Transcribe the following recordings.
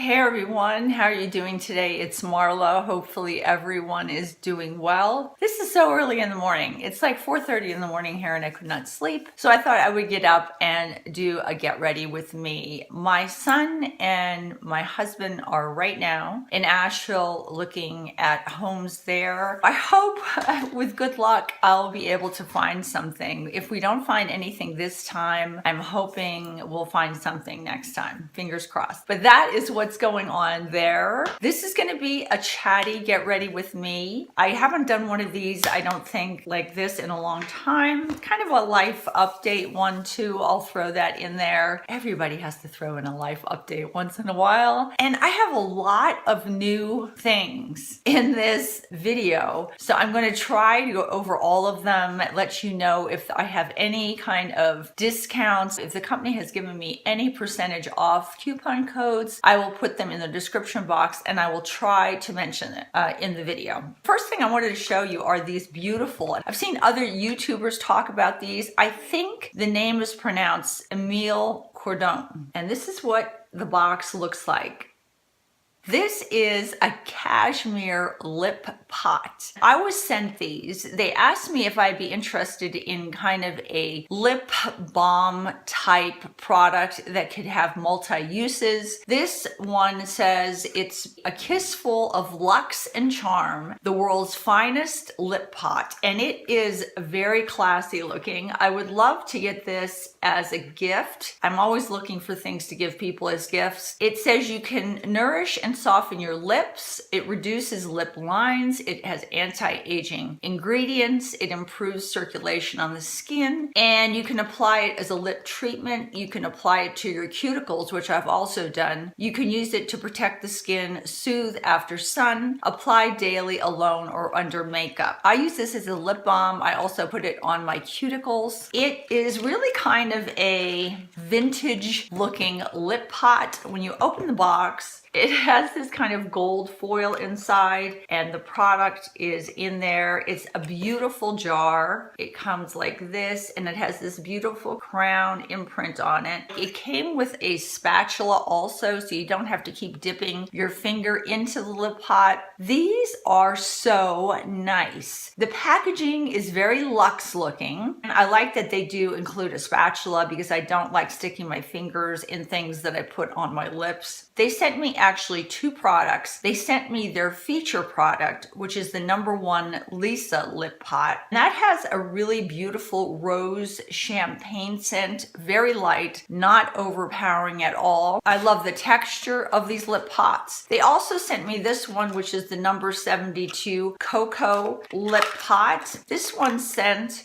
Hey everyone, how are you doing today? It's Marla. Hopefully everyone is doing well. This is so early in the morning. It's like 4:30 in the morning here and I could not sleep. So I thought I would get up and do a get ready with me. My son and my husband are right now in Asheville looking at homes there. I hope with good luck I'll be able to find something. If we don't find anything this time, I'm hoping we'll find something next time. Fingers crossed. But that is what's going on there. This is going to be a chatty get ready with me. I haven't done one of these, I don't think, like this in a long time. Kind of a life update one too. I'll throw that in there. Everybody has to throw in a life update once in a while. And I have a lot of new things in this video. So I'm going to try to go over all of them, let you know if I have any kind of discounts. If the company has given me any percentage off coupon codes, I will put them in the description box and I will try to mention it in the video. First thing I wanted to show you are these beautiful, I've seen other YouTubers talk about these. I think the name is pronounced Grwm, and this is what the box looks like. This is a cashmere lip pot. I was sent these. They asked me if I'd be interested in kind of a lip balm type product that could have multi-uses. This one says it's a kiss full of luxe and charm, the world's finest lip pot. And it is very classy looking. I would love to get this as a gift. I'm always looking for things to give people as gifts. It says you can nourish and soften your lips. It reduces lip lines. It has anti-aging ingredients. It improves circulation on the skin. And you can apply it as a lip treatment. You can apply it to your cuticles, which I've also done. You can use it to protect the skin, soothe after sun, apply daily alone or under makeup. I use this as a lip balm. I also put it on my cuticles. It is really kind of a vintage looking lip pot. When you open the box, it has this kind of gold foil inside and the product is in there. It's a beautiful jar. It comes like this and it has this beautiful crown imprint on it. It came with a spatula also, so you don't have to keep dipping your finger into the lip pot. These are so nice. The packaging is very luxe looking. And I like that they do include a spatula because I don't like sticking my fingers in things that I put on my lips. They sent me actually two products. They sent me their feature product, which is the #1 Lisa lip pot. And that has a really beautiful rose champagne scent, very light, not overpowering at all. I love the texture of these lip pots. They also sent me this one, which is the #72 Cocoa lip pot. This one sent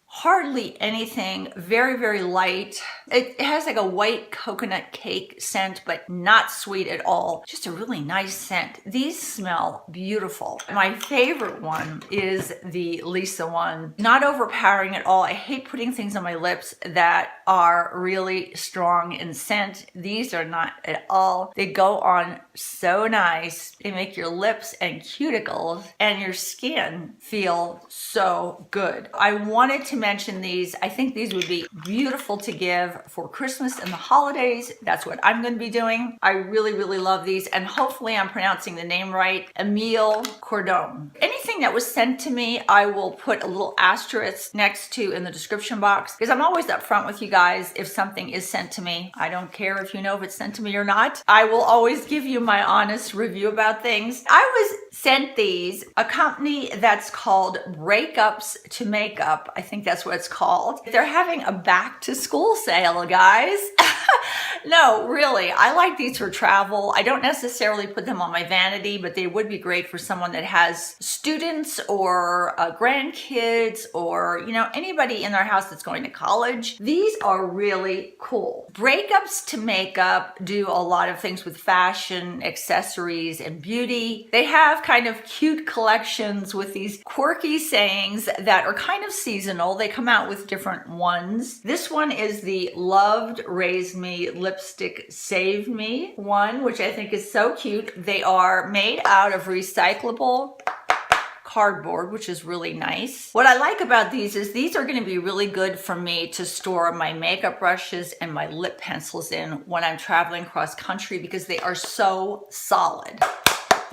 hardly anything, very, very light. It has like a white coconut cake scent, but not sweet at all. Just a really nice scent. These smell beautiful. My favorite one is the Lisa one. Not overpowering at all. I hate putting things on my lips that are really strong in scent. These are not at all. They go on so nice. They make your lips and cuticles and your skin feel so good. I wanted to mention these. I think these would be beautiful to give for Christmas and the holidays. That's what I'm going to be doing. I really, really love these, and hopefully I'm pronouncing the name right. Grwm. Anything that was sent to me, I will put a little asterisk next to in the description box because I'm always upfront with you guys if something is sent to me. I don't care if you know if it's sent to me or not. I will always give you my honest review about things. I was sent these, a company that's called Breakups to Makeup. I think that's what it's called. They're having a back to school sale, guys. No, really, I like these for travel. I don't necessarily put them on my vanity, but they would be great for someone that has students or grandkids or, you know, anybody in their house that's going to college. These are really cool. Breakups to Makeup do a lot of things with fashion, accessories, and beauty. They have kind of cute collections with these quirky sayings that are kind of seasonal. They come out with different ones. This one is the Loved Raise Me Lipstick Save Me one, which I think is so cute. They are made out of recyclable cardboard, which is really nice. What I like about these is these are going to be really good for me to store my makeup brushes and my lip pencils in when I'm traveling cross country because they are so solid.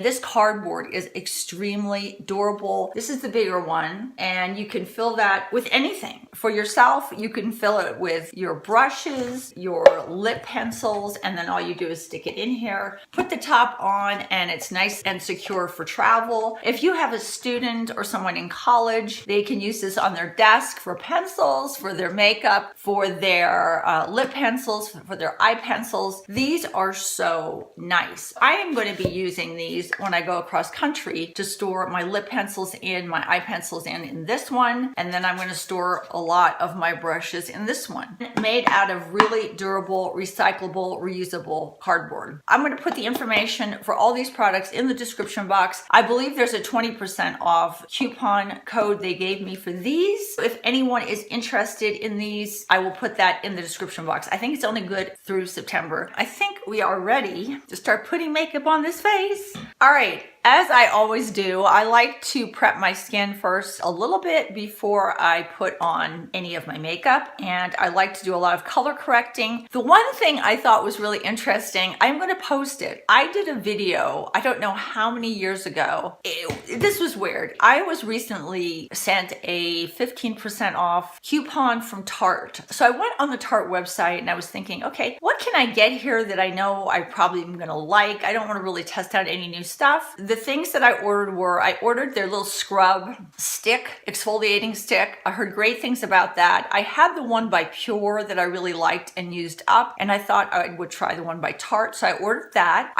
This cardboard is extremely durable. This is the bigger one, and you can fill that with anything. For yourself, you can fill it with your brushes, your lip pencils, and then all you do is stick it in here. Put the top on, and it's nice and secure for travel. If you have a student or someone in college, they can use this on their desk for pencils, for their makeup, for their lip pencils, for their eye pencils. These are so nice. I am going to be using these when I go across country to store my lip pencils in, my eye pencils in this one, and then I'm going to store a lot of my brushes in this one. Made out of really durable, recyclable, reusable cardboard. I'm going to put the information for all these products in the description box. I believe there's a 20% off coupon code they gave me for these. If anyone is interested in these, I will put that in the description box. I think it's only good through September. I think we are ready to start putting makeup on this face. All right, as I always do, I like to prep my skin first a little bit before I put on any of my makeup, and I like to do a lot of color correcting. The one thing I thought was really interesting, I'm going to post it. I did a video, I don't know how many years ago. This was weird. I was recently sent a 15% off coupon from Tarte. So I went on the Tarte website and I was thinking, okay, what can I get here that I know I probably am going to like? I don't want to really test out any new stuff. The things that I ordered were, I ordered their little scrub stick, exfoliating stick. I heard great things about that. I had the one by Pure that I really liked and used up, and I thought I would try the one by Tarte, so I ordered that.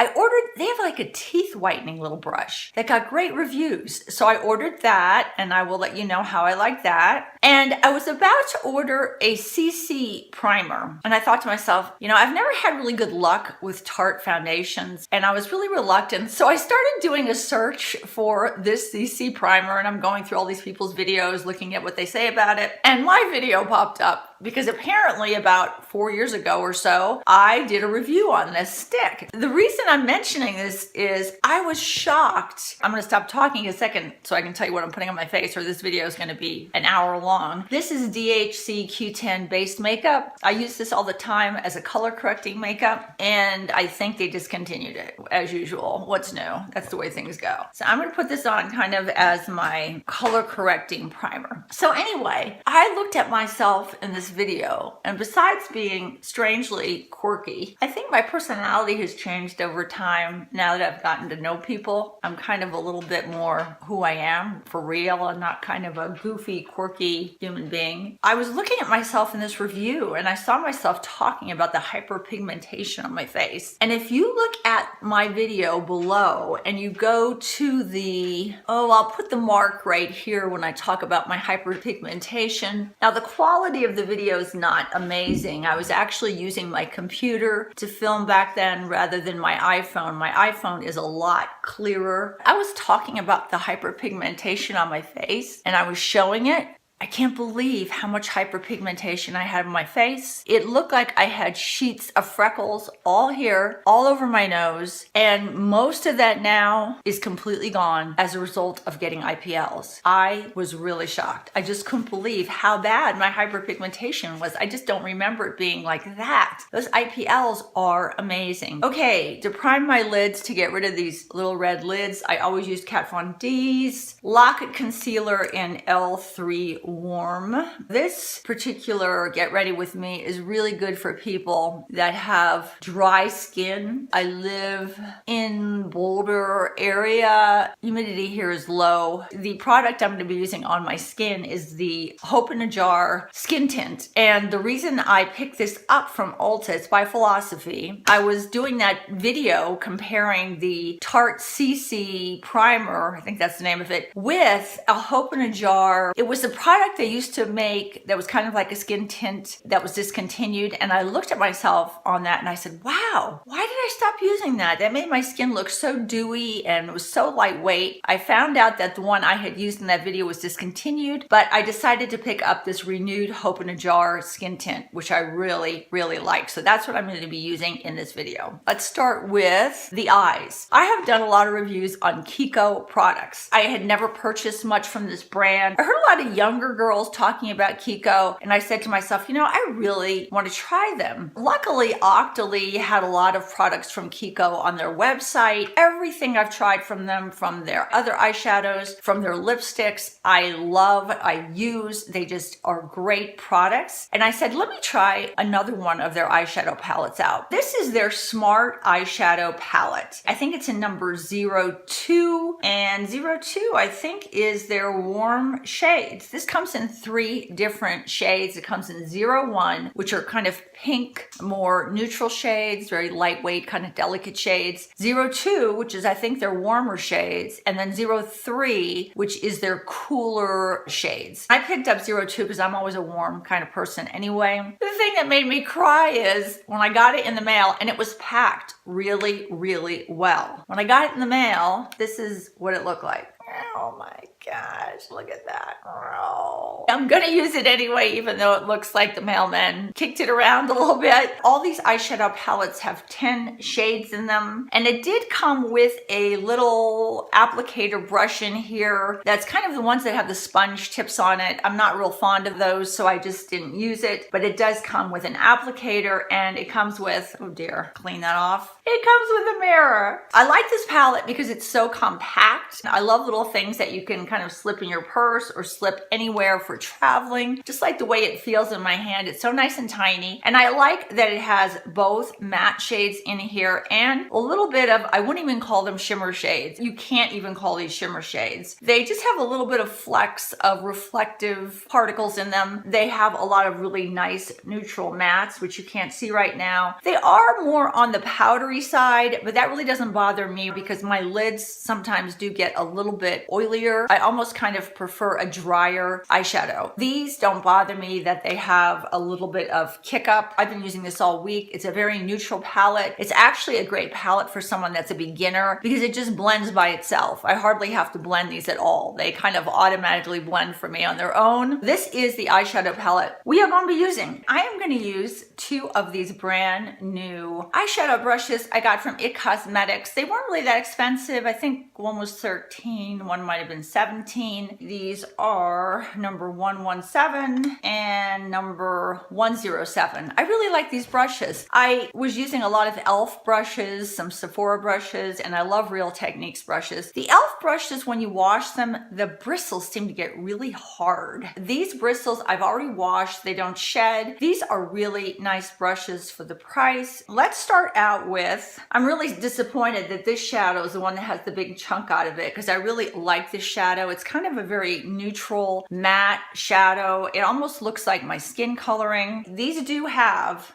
They have like a teeth whitening little brush that got great reviews, so I ordered that, and I will let you know how I like that. And I was about to order a CC primer, and I thought to myself, you know, I've never had really good luck with Tarte foundations, and I was really reluctant, so I started doing a search for this CC primer, and I'm going through all these people's videos looking at what they say about it, and my video popped up because apparently about 4 years ago or so, I did a review on this stick. The reason I'm mentioning this is I was shocked. I'm going to stop talking a second so I can tell you what I'm putting on my face, or this video is going to be an hour long. This is DHC Q10 based makeup. I use this all the time as a color correcting makeup, and I think they discontinued it as usual. What's new? That's the way things go. So I'm going to put this on kind of as my color correcting primer. So anyway, I looked at myself in this video, and besides being strangely quirky, I think my personality has changed over time now that I've gotten to know people. I'm kind of a little bit more who I am for real. I'm not kind of a goofy, quirky human being. I was looking at myself in this review and I saw myself talking about the hyperpigmentation on my face. And if you look at my video below and you go to the, I'll put the mark right here when I talk about my hyperpigmentation. Now the quality of the video is not amazing. I was actually using my computer to film back then rather than my iPhone. My iPhone is a lot clearer. I was talking about the hyperpigmentation on my face and I was showing it. I can't believe how much hyperpigmentation I had on my face. It looked like I had sheets of freckles all here, all over my nose, and most of that now is completely gone as a result of getting IPLs. I was really shocked. I just couldn't believe how bad my hyperpigmentation was. I just don't remember it being like that. Those IPLs are amazing. Okay, to prime my lids, to get rid of these little red lids, I always use Kat Von D's Lock-It Concealer in L3 Warm. This particular Get Ready With Me is really good for people that have dry skin. I live in Boulder area. Humidity here is low. The product I'm going to be using on my skin is the Hope in a Jar Skin Tint. And the reason I picked this up from Ulta, it's by Philosophy. I was doing that video comparing the Tarte CC primer, I think that's the name of it, with a Hope in a Jar. It was a product they used to make that was kind of like a skin tint that was discontinued, and I looked at myself on that and I said, wow, why did I stop using that? That made my skin look so dewy and it was so lightweight. I found out that the one I had used in that video was discontinued, but I decided to pick up this Renewed Hope in a Jar skin tint, which I really, really like. So that's what I'm going to be using in this video. Let's start with the eyes. I have done a lot of reviews on Kiko products. I had never purchased much from this brand. I heard a lot of younger girls talking about Kiko, and I said to myself, you know, I really want to try them. Luckily, Octoly had a lot of products from Kiko on their website. Everything I've tried from them, from their other eyeshadows, from their lipsticks, I love, I use. They just are great products. And I said, let me try another one of their eyeshadow palettes out. This is their Smart Eyeshadow palette. I think it's in number 02, and 02 I think is their warm shades. This comes in 3 different shades. It comes in 01, which are kind of pink, more neutral shades, very lightweight, kind of delicate shades. 02, which is I think their warmer shades, and then 03, which is their cooler shades. I picked up 02 because I'm always a warm kind of person anyway. The thing that made me cry is when I got it in the mail and it was packed really, really well. When I got it in the mail, this is what it looked like. Oh my gosh, look at that. Oh. I'm gonna use it anyway, even though it looks like the mailman kicked it around a little bit. All these eyeshadow palettes have 10 shades in them, and it did come with a little applicator brush in here. That's kind of the ones that have the sponge tips on it. I'm not real fond of those, so I just didn't use it, but it does come with an applicator, and it comes with, oh dear, clean that off. It comes with a mirror. I like this palette because it's so compact. I love little things that you can kind of slip in your purse or slip anywhere for traveling. Just like the way it feels in my hand. It's so nice and tiny. And I like that it has both matte shades in here and a little bit of, I wouldn't even call them shimmer shades. You can't even call these shimmer shades. They just have a little bit of flecks of reflective particles in them. They have a lot of really nice neutral mattes, which you can't see right now. They are more on the powdery side, but that really doesn't bother me because my lids sometimes do get a little bit oilier. I almost kind of prefer a drier eyeshadow. These don't bother me that they have a little bit of kick up. I've been using this all week. It's a very neutral palette. It's actually a great palette for someone that's a beginner because it just blends by itself. I hardly have to blend these at all. They kind of automatically blend for me on their own. This is the eyeshadow palette we are going to be using. I am going to use 2 of these brand new eyeshadow brushes I got from IT Cosmetics. They weren't really that expensive. I think one was 13, one might have been 17. These are number 117 and number 107. I really like these brushes. I was using a lot of e.l.f. brushes, some Sephora brushes, and I love Real Techniques brushes. The e.l.f. brushes, when you wash them, the bristles seem to get really hard. These bristles I've already washed. They don't shed. These are really nice brushes for the price. Let's start out with, I'm really disappointed that this shadow is the one that has the big chunk out of it because I really like this shadow. It's kind of a very neutral matte shadow. It almost looks like my skin coloring. These do have,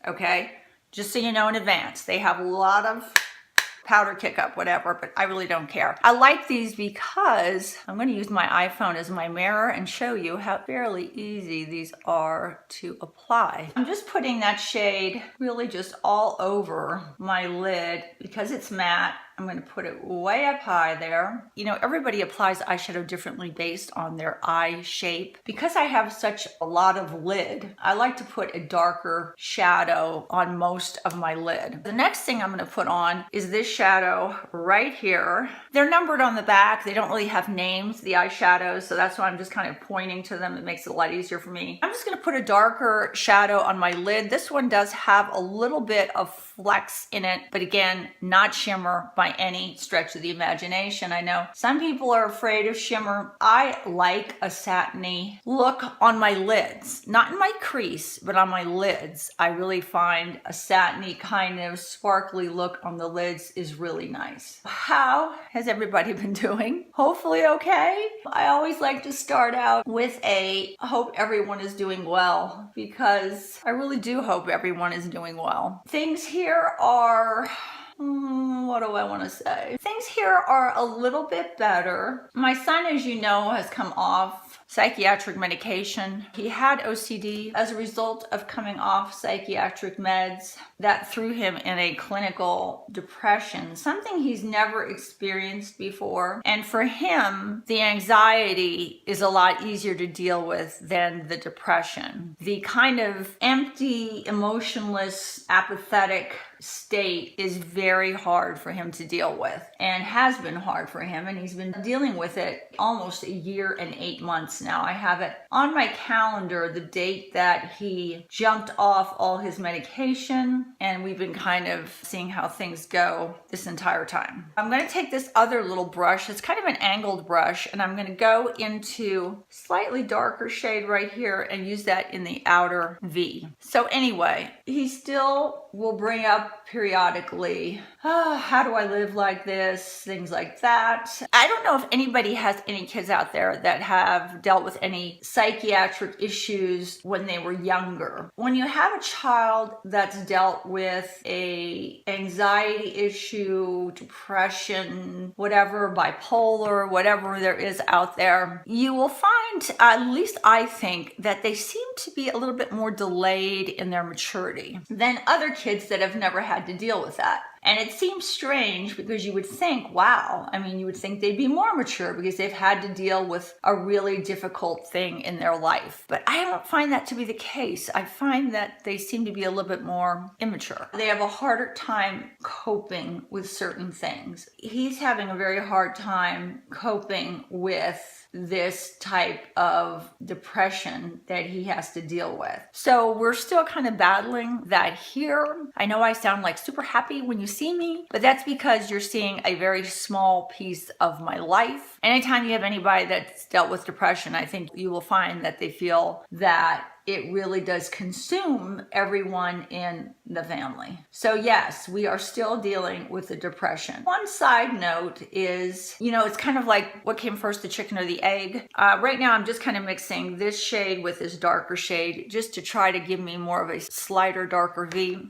okay, just so you know in advance, they have a lot of powder kick up, whatever, but I really don't care. I like these because I'm going to use my iPhone as my mirror and show you how fairly easy these are to apply. I'm just putting that shade really just all over my lid because it's matte. I'm going to put it way up high there. You know, everybody applies eyeshadow differently based on their eye shape. Because I have such a lot of lid, I like to put a darker shadow on most of my lid. The next thing I'm going to put on is this shadow right here. They're numbered on the back. They don't really have names, the eyeshadows, so that's why I'm just kind of pointing to them. It makes it a lot easier for me. I'm just going to put a darker shadow on my lid. This one does have a little bit of flex in it, but again, not shimmer by any stretch of the imagination. I know some people are afraid of shimmer. I like a satiny look on my lids, not in my crease, but on my lids. I really find a satiny kind of sparkly look on the lids is really nice. How has everybody been doing? Hopefully okay. I always like to start out with a hope everyone is doing well because I really do hope everyone is doing well. Things here are What do I want to say? Things here are a little bit better. My son, as you know, has come off psychiatric medication. He had OCD as a result of coming off psychiatric meds that threw him in a clinical depression, something he's never experienced before. And for him, the anxiety is a lot easier to deal with than the depression. The kind of empty, emotionless, apathetic state is very hard for him to deal with and has been hard for him, and he's been dealing with it almost a year and 8 months now. I have it on my calendar, the date that he jumped off all his medication, and we've been kind of seeing how things go this entire time. I'm going to take this other little brush. It's kind of an angled brush, and I'm going to go into slightly darker shade right here and use that in the outer V. So anyway, he still will bring up periodically, how do I live like this? Things like that. I don't know if anybody has any kids out there that have dealt with any psychiatric issues when they were younger. When you have a child that's dealt with a anxiety issue, depression, whatever, bipolar, whatever there is out there, you will find, at least I think, that they seem to be a little bit more delayed in their maturity than other kids that have never had to deal with that. And it seems strange because you would think, wow, I mean, you would think they'd be more mature because they've had to deal with a really difficult thing in their life. But I don't find that to be the case. I find that they seem to be a little bit more immature. They have a harder time coping with certain things. He's having a very hard time coping with this type of depression that he has to deal with. So we're still kind of battling that here. I know I sound like super happy when you see me, but that's because you're seeing a very small piece of my life. Anytime you have anybody that's dealt with depression, I think you will find that they feel that it really does consume everyone in the family. So yes, we are still dealing with the depression. One side note is, it's kind of like what came first, the chicken or the egg. Right now I'm just kind of mixing this shade with this darker shade just to try to give me more of a slighter, darker V.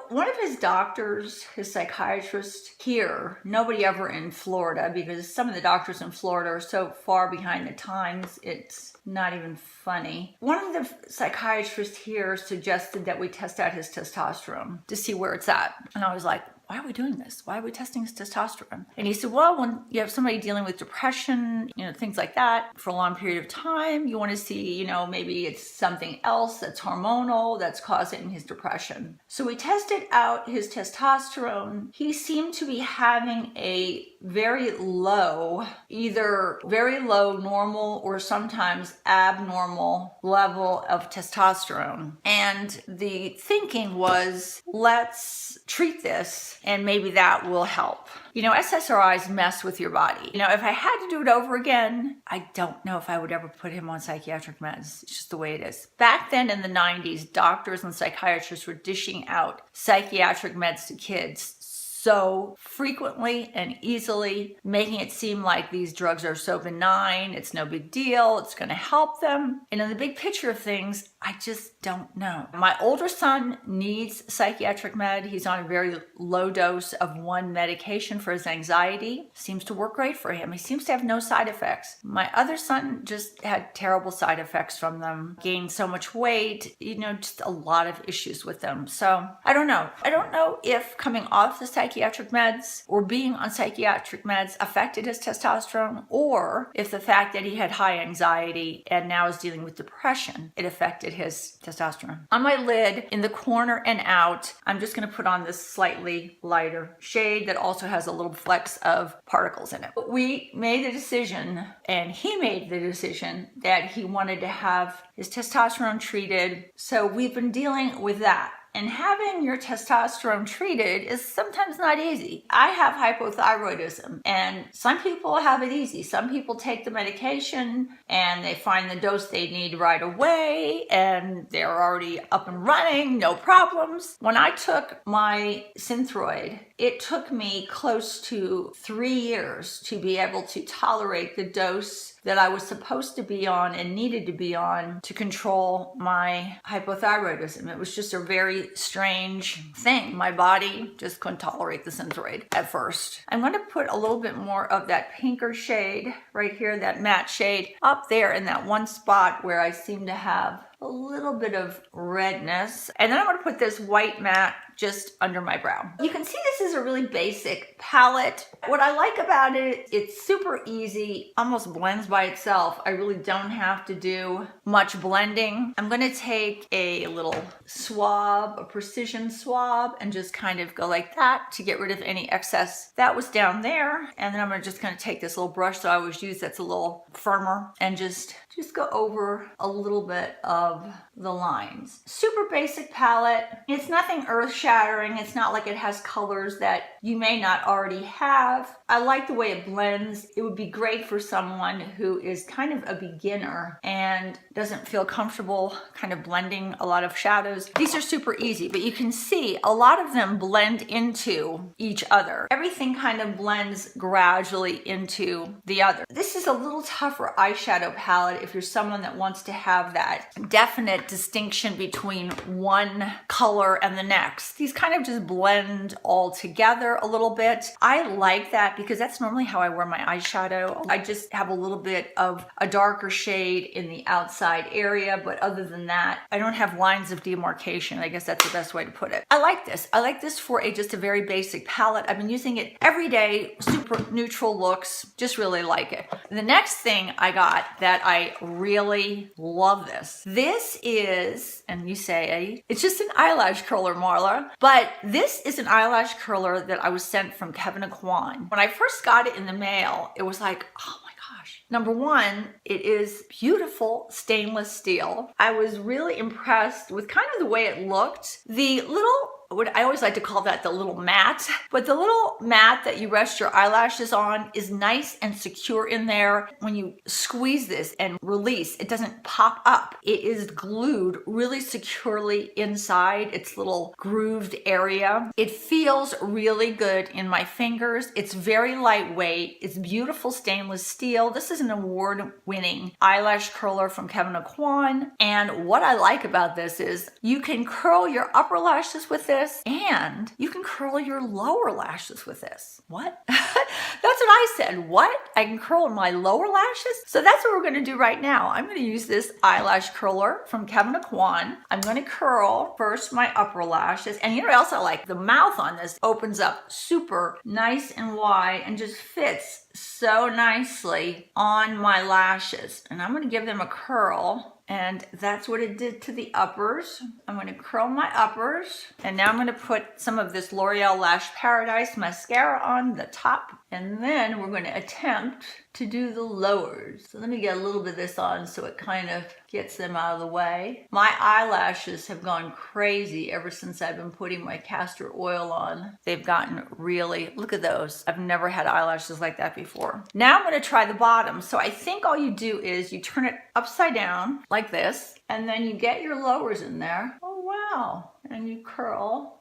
One of his doctors, his psychiatrist here, nobody ever in Florida, because some of the doctors in Florida are so far behind the times, it's not even funny. One of the psychiatrists here suggested that we test out his testosterone to see where it's at. And I was like, why are we doing this? Why are we testing his testosterone? And he said, well, when you have somebody dealing with depression, things like that for a long period of time, you want to see, maybe it's something else that's hormonal that's causing his depression. So we tested out his testosterone. He seemed to be having a very low, either very low normal or sometimes abnormal level of testosterone. And the thinking was, let's treat this and maybe that will help. SSRIs mess with your body. If I had to do it over again, I don't know if I would ever put him on psychiatric meds. It's just the way it is. Back then in the 90s, doctors and psychiatrists were dishing out psychiatric meds to kids so frequently and easily, making it seem like these drugs are so benign, it's no big deal, it's going to help them. And in the big picture of things, I just don't know. My older son needs psychiatric med. He's on a very low dose of one medication for his anxiety. Seems to work great for him. He seems to have no side effects. My other son just had terrible side effects from them. Gained so much weight, just a lot of issues with them. So I don't know. I don't know if coming off the psychiatric meds or being on psychiatric meds affected his testosterone, or if the fact that he had high anxiety and now is dealing with depression, it affected his testosterone. On my lid, in the corner and out, I'm just going to put on this slightly lighter shade that also has a little flecks of particles in it. We made the decision, and he made the decision, that he wanted to have his testosterone treated. So we've been dealing with that. And having your testosterone treated is sometimes not easy. I have hypothyroidism, and some people have it easy. Some people take the medication and they find the dose they need right away and they're already up and running, no problems. When I took my Synthroid, it took me close to 3 years to be able to tolerate the dose that I was supposed to be on and needed to be on to control my hypothyroidism. It was just a very strange thing. My body just couldn't tolerate the Synthroid at first. I'm going to put a little bit more of that pinker shade right here, that matte shade, up there in that one spot where I seem to have a little bit of redness. And then I'm going to put this white matte just under my brow. You can see this is a really basic palette. What I like about it, it's super easy, almost blends by itself. I really don't have to do much blending. I'm going to take a little swab, a precision swab, and just kind of go like that to get rid of any excess that was down there. And then I'm just going to take this little brush that I always use that's a little firmer and just go over a little bit of the lines. Super basic palette. It's nothing earth-shattering. It's not like it has colors that you may not already have. I like the way it blends. It would be great for someone who is kind of a beginner and doesn't feel comfortable kind of blending a lot of shadows. These are super easy, but you can see a lot of them blend into each other. Everything kind of blends gradually into the other. This is a little tougher eyeshadow palette if you're someone that wants to have that definite distinction between one color and the next. These kind of just blend all together a little bit. I like that because that's normally how I wear my eyeshadow. I just have a little bit of a darker shade in the outside area, but other than that, I don't have lines of demarcation. I guess that's the best way to put it. I like this. I like this for just a very basic palette. I've been using it every day, super neutral looks, just really like it. The next thing I got that I really love this. This is, and you say, it's just an eyelash curler, Marla, but this is an eyelash curler that I was sent from Kevyn Aucoin. When I first got it in the mail, it was like, oh my gosh. Number one, it is beautiful stainless steel. I was really impressed with kind of the way it looked. The little, what I always like to call that the little mat, but the little mat that you rest your eyelashes on is nice and secure in there. When you squeeze this and release, it doesn't pop up. It is glued really securely inside its little grooved area. It feels really good in my fingers. It's very lightweight. It's beautiful stainless steel. This is an award-winning eyelash curler from Kevyn Aucoin. And what I like about this is you can curl your upper lashes with this, and you can curl your lower lashes with this. What? That's what I said. What? I can curl my lower lashes? So that's what we're going to do right now. I'm going to use this eyelash curler from Kevyn Aucoin. I'm going to curl first my upper lashes. And you know what else I like? The mouth on this opens up super nice and wide and just fits so nicely on my lashes. And I'm going to give them a curl. And that's what it did to the uppers. I'm going to curl my uppers. And now I'm going to put some of this L'Oreal Lash Paradise mascara on the top. And then we're going to attempt to do the lowers. So let me get a little bit of this on so it kind of gets them out of the way. My eyelashes have gone crazy ever since I've been putting my castor oil on. They've gotten really, look at those. I've never had eyelashes like that before. Now I'm going to try the bottom. So I think all you do is you turn it upside down like this, and then you get your lowers in there. Oh, wow. And you curl.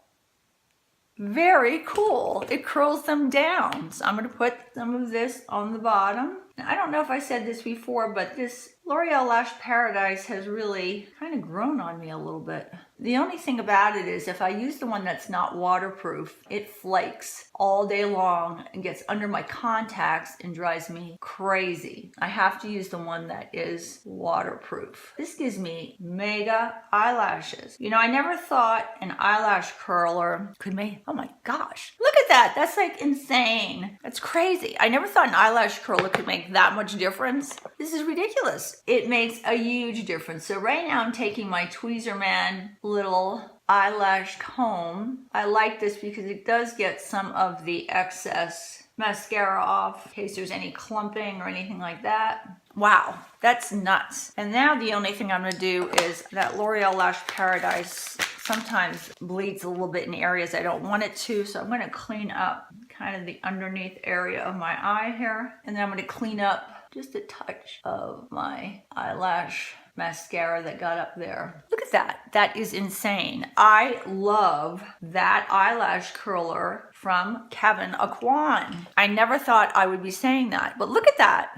Very cool. It curls them down. So I'm going to put some of this on the bottom. I don't know if I said this before, but this L'Oreal Lash Paradise has really kind of grown on me a little bit. The only thing about it is if I use the one that's not waterproof, it flakes all day long and gets under my contacts and drives me crazy. I have to use the one that is waterproof. This gives me mega eyelashes. You know, I never thought an eyelash curler could make, oh my gosh, look at that. That's like insane. That's crazy. I never thought an eyelash curler could make that much difference. This is ridiculous. It makes a huge difference. So right now I'm taking my Tweezerman little eyelash comb. I like this because it does get some of the excess mascara off in case there's any clumping or anything like that. Wow, that's nuts. And now the only thing I'm going to do is that L'Oreal Lash Paradise sometimes bleeds a little bit in areas I don't want it to, so I'm going to clean up kind of the underneath area of my eye here, and then I'm going to clean up just a touch of my eyelash mascara that got up there. Look at that. That is insane. I love that eyelash curler from Kevyn Aucoin. I never thought I would be saying that, but look at that.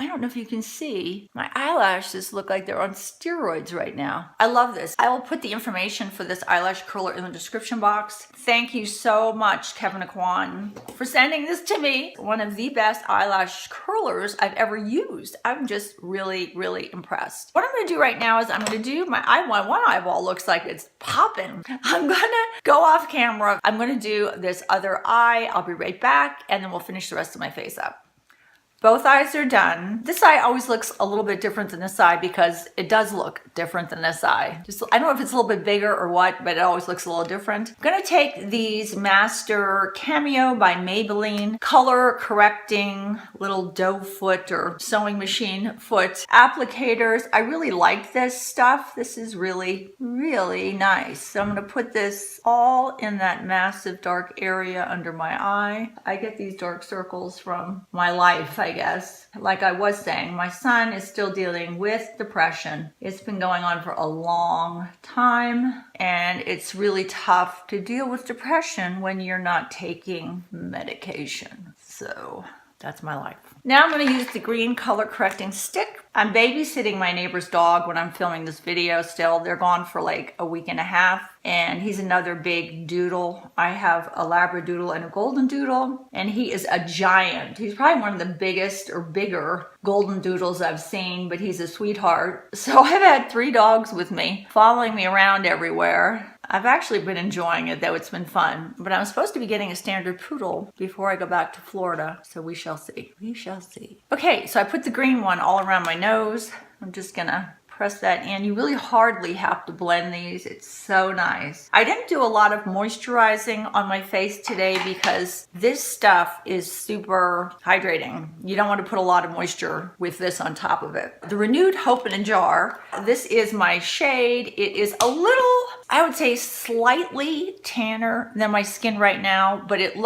I don't know if you can see, my eyelashes look like they're on steroids right now. I love this. I will put the information for this eyelash curler in the description box. Thank you so much, Kevin Aquan, for sending this to me. One of the best eyelash curlers I've ever used. I'm just really, really impressed. What I'm gonna do right now is I'm gonna do my eyeball. One eyeball looks like it's popping. I'm gonna go off camera. I'm gonna do this other eye. I'll be right back, and then we'll finish the rest of my face up. Both eyes are done. This eye always looks a little bit different than this eye because it does look different than this eye. Just, I don't know if it's a little bit bigger or what, but it always looks a little different. I'm gonna take these Master Cameo by Maybelline color correcting little doe foot or sewing machine foot applicators. I really like this stuff. This is really, really nice. So I'm gonna put this all in that massive dark area under my eye. I get these dark circles from my life, I guess. Like I was saying, my son is still dealing with depression. It's been going on for a long time, and it's really tough to deal with depression when you're not taking medication. So that's my life. Now I'm going to use the green color correcting stick. I'm babysitting my neighbor's dog when I'm filming this video still. They're gone for like a week and a half, and he's another big doodle. I have a Labradoodle and a Golden Doodle, and he is a giant. He's probably one of the biggest or bigger Golden Doodles I've seen, but he's a sweetheart. So I've had 3 dogs with me, following me around everywhere. I've actually been enjoying it, though. It's been fun. But I'm supposed to be getting a standard poodle before I go back to Florida, so we shall see. We shall see. Okay, so I put the green one all around my nose. I'm just gonna press that in. You really hardly have to blend these. It's so nice. I didn't do a lot of moisturizing on my face today because this stuff is super hydrating. You don't want to put a lot of moisture with this on top of it. The Renewed Hope in a Jar. This is my shade. It is a little, I would say, slightly tanner than my skin right now, but it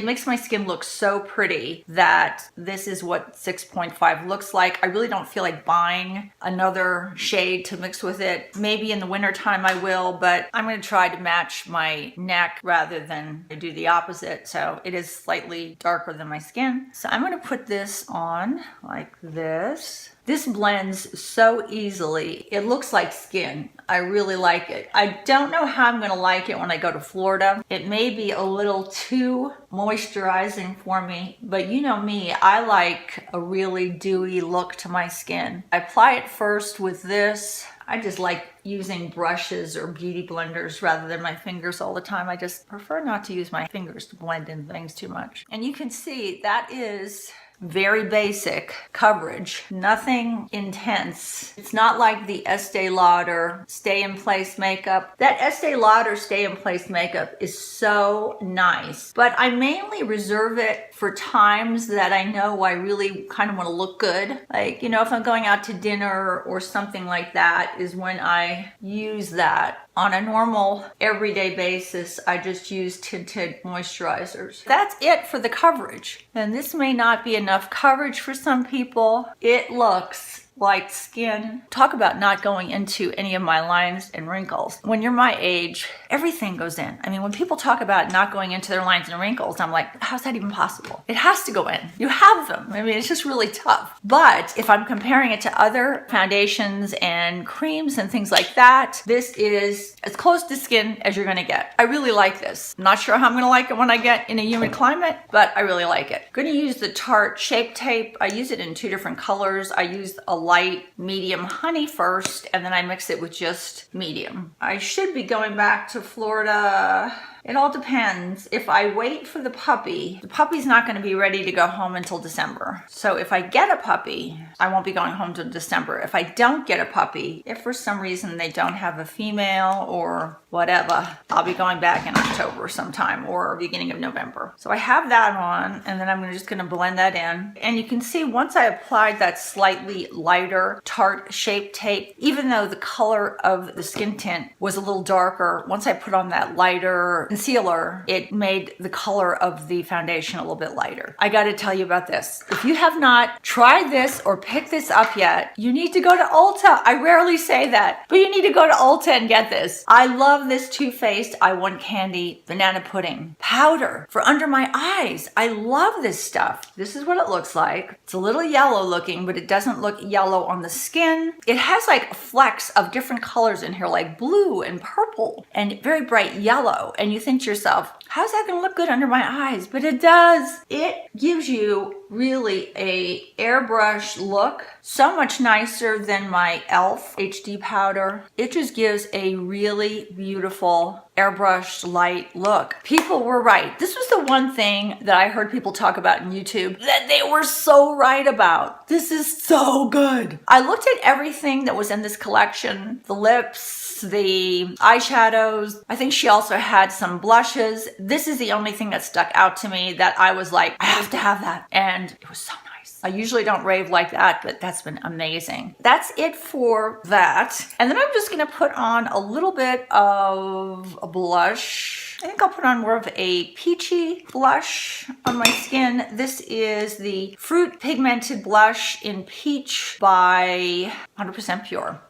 makes my skin look so pretty that this is what 6.5 looks like. I really don't feel like buying another shade to mix with it. Maybe in the winter time I will, but I'm going to try to match my neck rather than do the opposite. So it is slightly darker than my skin. So I'm going to put this on like this. This blends so easily. It looks like skin. I really like it. I don't know how I'm gonna like it when I go to Florida. It may be a little too moisturizing for me, but you know me, I like a really dewy look to my skin. I apply it first with this. I just like using brushes or beauty blenders rather than my fingers all the time. I just prefer not to use my fingers to blend in things too much. And you can see that is very basic coverage, nothing intense. It's not like the Estee Lauder Stay in Place makeup. That Estee Lauder Stay in Place makeup is so nice, but I mainly reserve it for times that I know I really kind of want to look good. Like, you know, if I'm going out to dinner or something like that is when I use that. On a normal everyday basis, I just use tinted moisturizers. That's it for the coverage. And this may not be enough coverage for some people. It looks like skin. Talk about not going into any of my lines and wrinkles. When you're my age, everything goes in. I mean, when people talk about not going into their lines and wrinkles, I'm like, how's that even possible? It has to go in. You have them. I mean, it's just really tough. But if I'm comparing it to other foundations and creams and things like that, this is as close to skin as you're gonna get. I really like this. I'm not sure how I'm gonna like it when I get in a humid climate, but I really like it. I'm gonna use the Tarte Shape Tape. I use it in 2 different colors. I use a light, medium honey first, and then I mix it with just medium. I should be going back to Florida. It all depends. If I wait for the puppy's not going to be ready to go home until December. So if I get a puppy, I won't be going home till December. If I don't get a puppy, if for some reason they don't have a female or whatever, I'll be going back in October sometime or beginning of November. So I have that on, and then I'm just going to blend that in. And you can see once I applied that slightly lighter Tarte Shape Tape, even though the color of the skin tint was a little darker, once I put on that lighter concealer, it made the color of the foundation a little bit lighter. I gotta tell you about this. If you have not tried this or picked this up yet, you need to go to Ulta. I rarely say that, but you need to go to Ulta and get this. I love this Too Faced I Want Candy Banana Pudding powder for under my eyes. I love this stuff. This is what it looks like. It's a little yellow looking, but it doesn't look yellow on the skin. It has like flecks of different colors in here, like blue and purple and very bright yellow. And you think to yourself, how's that gonna look good under my eyes? But it does. It gives you really a airbrush look, so much nicer than my e.l.f. HD powder. It just gives a really beautiful airbrushed light look. People were right. This was the one thing that I heard people talk about in YouTube that they were so right about. This is so good. I looked at everything that was in this collection, the lips, the eyeshadows. I think she also had some blushes. This is the only thing that stuck out to me that I was like, I have to have that. And it was so nice. I usually don't rave like that, but that's been amazing. That's it for that. And then I'm just gonna put on a little bit of a blush. I think I'll put on more of a peachy blush on my skin. This is the Fruit Pigmented Blush in Peach by 100% Pure.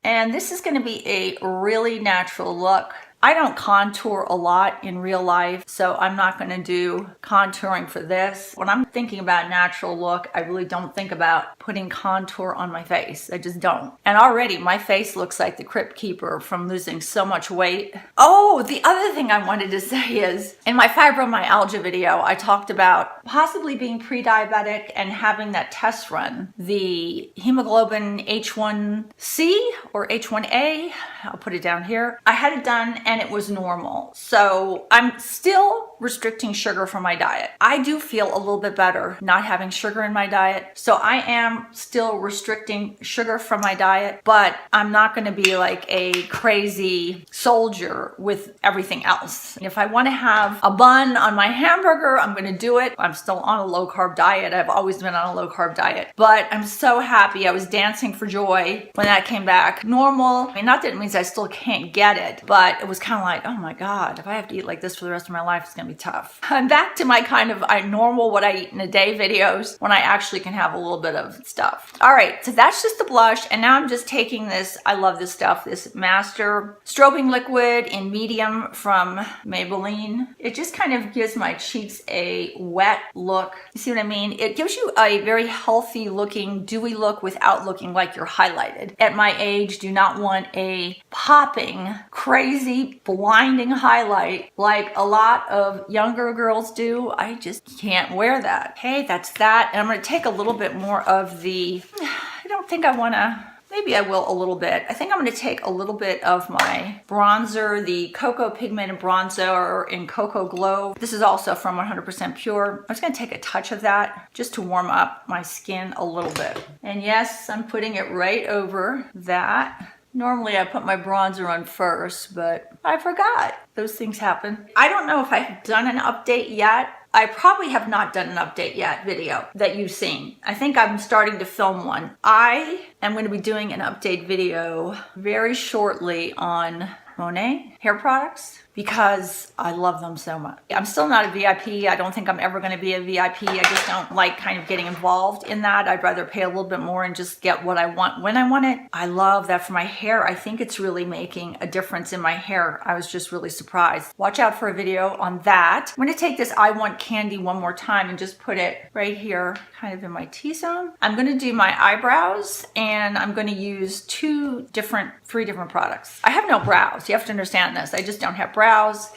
And this is going to be a really natural look. I don't contour a lot in real life, so I'm not going to do contouring for this. When I'm thinking about natural look, I really don't think about putting contour on my face. I just don't. And already my face looks like the Crypt Keeper from losing so much weight. Oh, the other thing I wanted to say is, in my fibromyalgia video, I talked about possibly being pre-diabetic and having that test run. The hemoglobin H1C or H1A, I'll put it down here. I had it done and it was normal. So I'm still restricting sugar from my diet. I do feel a little bit better not having sugar in my diet. So I am still restricting sugar from my diet, but I'm not going to be like a crazy soldier with everything else. If I want to have a bun on my hamburger, I'm going to do it. I'm still on a low carb diet. I've always been on a low carb diet, but I'm so happy. I was dancing for joy when that came back normal. I mean, not that it means I still can't get it, but it was kind of like, oh my God, if I have to eat like this for the rest of my life, it's gonna be tough. I'm back to my kind of normal what I eat in a day videos when I actually can have a little bit of stuff. All right, so that's just the blush. And now I'm just taking this, I love this stuff, this Master Strobing Liquid in medium from Maybelline. It just kind of gives my cheeks a wet look. You see what I mean? It gives you a very healthy looking, dewy look without looking like you're highlighted. At my age, do not want a popping, crazy, blinding highlight like a lot of younger girls do. I just can't wear that. Okay, that's that. And I'm going to take a little bit more of the, I don't think I want to, maybe I will a little bit. I think I'm going to take a little bit of my bronzer, the Cocoa Pigmented Bronzer in Cocoa Glow. This is also from 100% Pure. I'm just going to take a touch of that just to warm up my skin a little bit. And yes, I'm putting it right over that. Normally I put my bronzer on first, but I forgot. Those things happen. I don't know if I've done an update yet. I probably have not done an update yet video that you've seen. I think I'm starting to film one. I am going to be doing an update video very shortly on Monet hair products because I love them so much. I'm still not a VIP. I don't think I'm ever going to be a VIP. I just don't like kind of getting involved in that. I'd rather pay a little bit more and just get what I want when I want it. I love that for my hair. I think it's really making a difference in my hair. I was just really surprised. Watch out for a video on that. I'm going to take this I Want Candy one more time and just put it right here, kind of in my T-zone. I'm going to do my eyebrows and I'm going to use three different products. I have no brows. You have to understand this. I just don't have brows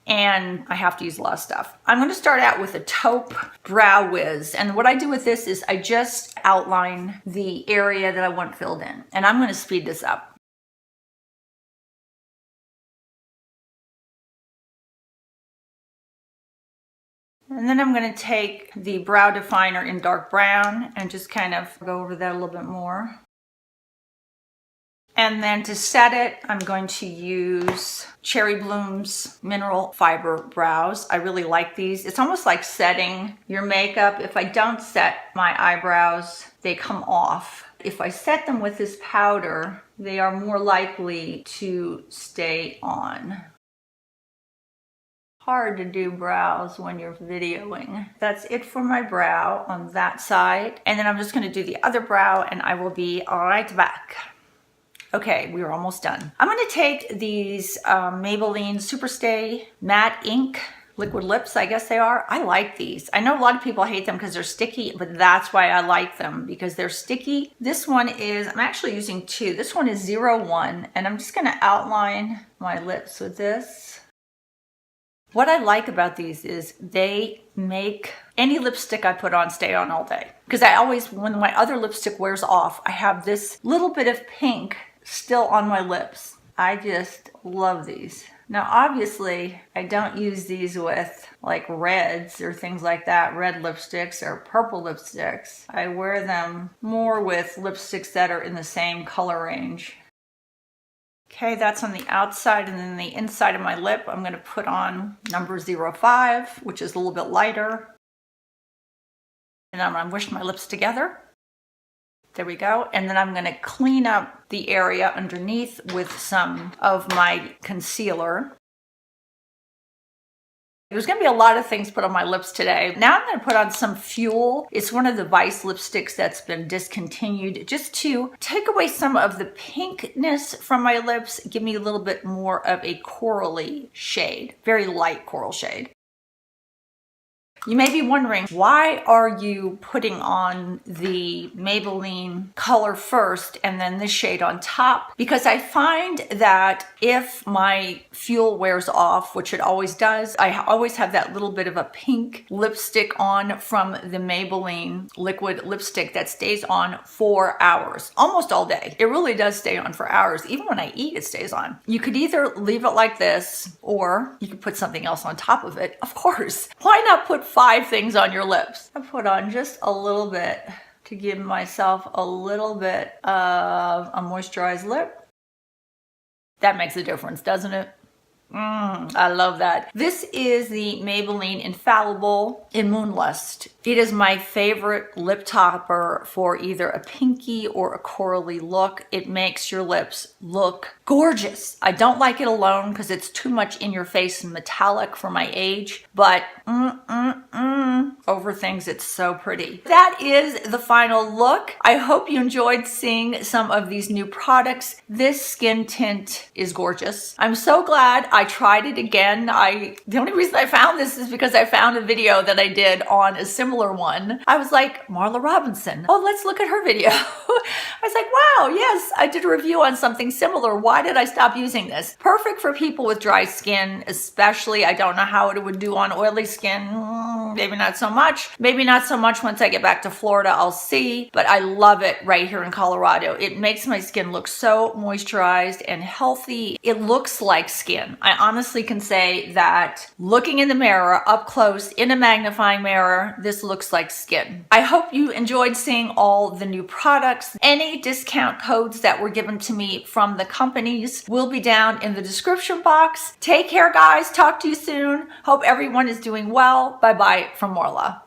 and I have to use a lot of stuff. I'm going to start out with a taupe brow wiz. And what I do with this is I just outline the area that I want filled in. And I'm going to speed this up. And then I'm going to take the brow definer in dark brown and just kind of go over that a little bit more. And then to set it, I'm going to use Cherry Bloom's Mineral Fiber Brows. I really like these. It's almost like setting your makeup. If I don't set my eyebrows, they come off. If I set them with this powder, they are more likely to stay on. hard to do brows when you're videoing. That's it for my brow on that side. And then I'm just gonna do the other brow and I will be right back. Okay, we are almost done. I'm gonna take these Maybelline Superstay Matte Ink liquid lips, I guess they are. I like these. I know a lot of people hate them because they're sticky, but that's why I like them, because they're sticky. This one is, I'm actually using two. This one is 01, and I'm just gonna outline my lips with this. What I like about these is they make any lipstick I put on stay on all day. Because I always, when my other lipstick wears off, I have this little bit of pink still on my lips. I just love these. Now, obviously, I don't use these with like reds or things like that, red lipsticks or purple lipsticks. I wear them more with lipsticks that are in the same color range. Okay, that's on the outside, and then the inside of my lip, I'm gonna put on number 05, which is a little bit lighter. And I'm gonna mush my lips together. There we go. And then I'm gonna clean up the area underneath with some of my concealer. There's gonna be a lot of things put on my lips today. Now I'm gonna put on some Fuel. It's one of the Vice lipsticks that's been discontinued, just to take away some of the pinkness from my lips, give me a little bit more of a corally shade, very light coral shade. You may be wondering, why are you putting on the Maybelline color first and then this shade on top? Because I find that if my Fuel wears off, which it always does, I always have that little bit of a pink lipstick on from the Maybelline liquid lipstick that stays on for hours, almost all day. It really does stay on for hours. Even when I eat, it stays on. You could either leave it like this, or you could put something else on top of it. Of course, why not put 5 things on your lips? I put on just a little bit to give myself a little bit of a moisturized lip. That makes a difference, doesn't it? I love that. This is the Maybelline Infallible in Moonlust. It is my favorite lip topper for either a pinky or a corally look. It makes your lips look gorgeous. I don't like it alone because it's too much in your face and metallic for my age, but over things, it's so pretty. That is the final look. I hope you enjoyed seeing some of these new products. This skin tint is gorgeous. I'm so glad I tried it again. The only reason I found this is because I found a video that I did on a similar one. I was like, Marla Robinson, oh, let's look at her video. I was like, wow, yes, I did a review on something similar. Why did I stop using this? Perfect for people with dry skin, especially. I don't know how it would do on oily skin. Maybe not so much. Maybe not so much once I get back to Florida, I'll see. But I love it right here in Colorado. It makes my skin look so moisturized and healthy. It looks like skin. I honestly can say that looking in the mirror up close in a magnifying mirror, this looks like skin. I hope you enjoyed seeing all the new products. Any discount codes that were given to me from the companies will be down in the description box. Take care, guys. Talk to you soon. Hope everyone is doing well. Bye-bye from Marla.